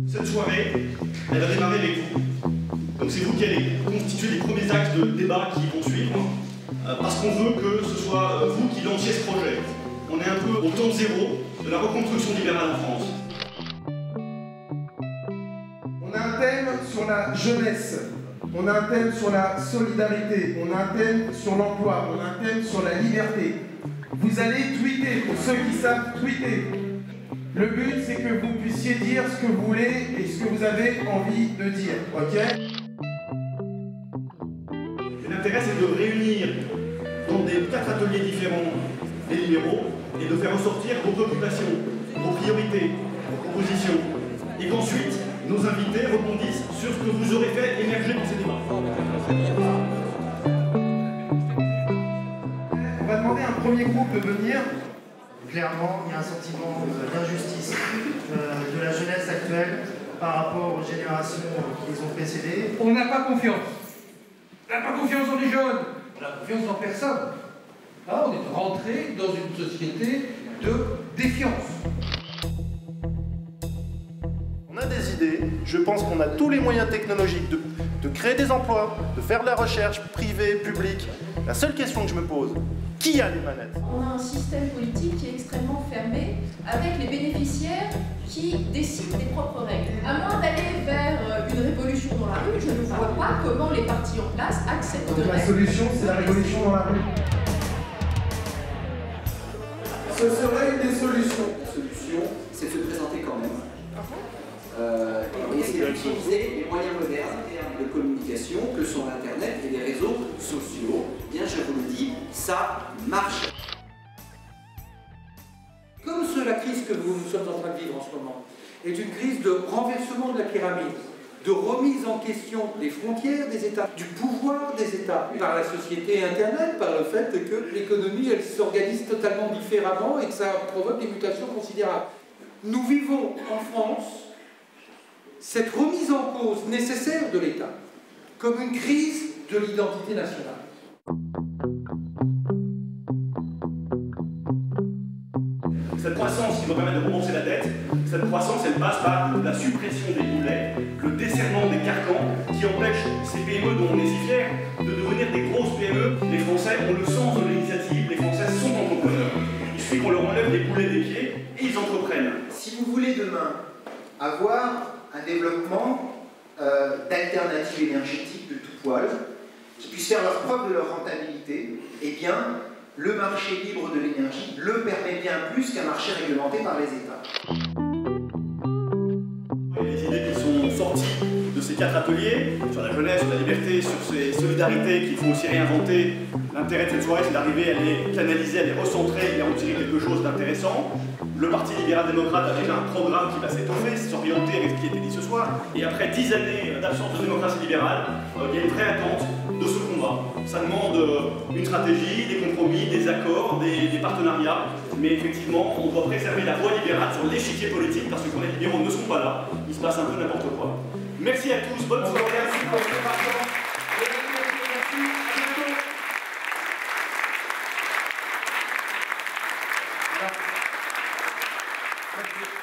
Cette soirée, elle va démarrer avec vous. Donc c'est vous qui allez constituer les premiers axes de débat qui vont suivre, parce qu'on veut que ce soit vous qui lanciez ce projet. On est un peu au temps zéro de la reconstruction libérale en France. On a un thème sur la jeunesse, on a un thème sur la solidarité, on a un thème sur l'emploi, on a un thème sur la liberté. Vous allez tweeter, pour ceux qui savent tweeter. Le but, c'est que vous puissiez dire ce que vous voulez et ce que vous avez envie de dire, ok? L'intérêt, c'est de réunir dans des 4 ateliers différents les libéraux et de faire ressortir vos préoccupations, vos priorités, vos propositions. Et qu'ensuite, nos invités rebondissent sur ce que vous aurez fait émerger dans ces débats. On va demander à un premier groupe de venir. Clairement, il y a un sentiment d'injustice de la jeunesse actuelle par rapport aux générations qui les ont précédées. On n'a pas confiance. On n'a pas confiance en les jeunes. On n'a confiance en personne. Là, on est rentré dans une société de défiance. On a des idées, je pense qu'on a tous les moyens technologiques de créer des emplois, de faire de la recherche privée, publique. La seule question que je me pose, qui a les manettes? On a un système politique qui est extrêmement fermé, avec les bénéficiaires qui décident des propres règles. À moins d'aller vers une révolution dans la rue, je ne vois pas comment les partis en place accepteraient. Donc la solution, c'est la révolution dans la rue. Ce serait une des solutions. La solution, c'est de se présenter quand même. Et c'est d'utiliser les moyens modernes de communication que sont l'Internet et les réseaux sociaux. Bien, je vous le dis, ça marche. Comme la crise que nous sommes en train de vivre en ce moment est une crise de renversement de la pyramide, de remise en question des frontières des États, du pouvoir des États, par la société Internet, par le fait que l'économie, elle s'organise totalement différemment et que ça provoque des mutations considérables. Nous vivons en France cette remise en cause nécessaire de l'État comme une crise de l'identité nationale. Cette croissance qui va permettre de rembourser la dette, cette croissance, elle passe par la suppression des boulets, le desserrement des carcans qui empêchent ces PME dont on est si fiers de devenir des grosses PME. Les Français ont le sens de l'initiative, les Français sont entrepreneurs. Il suffit qu'on leur enlève les boulets des pieds et ils entreprennent. Si vous voulez demain avoir un développement d'alternatives énergétiques de tout poil, qui puissent faire leur preuve de leur rentabilité, eh bien, le marché libre de l'énergie le permet bien plus qu'un marché réglementé par les États. Les idées qui sont sorties de ces 4 ateliers, sur la jeunesse, sur la liberté, sur ces solidarités qu'il faut aussi réinventer. L'intérêt de cette soirée, c'est d'arriver à les canaliser, à les recentrer et à en tirer quelque chose d'intéressant. Le Parti libéral-démocrate a déjà un programme qui va s'étoffer, s'orienter avec ce qui a été dit ce soir. Et après 10 années d'absence de démocratie libérale, il y a une vraie attente de ce combat. Ça demande une stratégie, des compromis, des accords, des partenariats. Mais effectivement, on doit préserver la voie libérale sur l'échiquier politique parce que quand les libéraux ne sont pas là, il se passe un peu n'importe quoi. Merci à tous, bonne soirée. Thank you.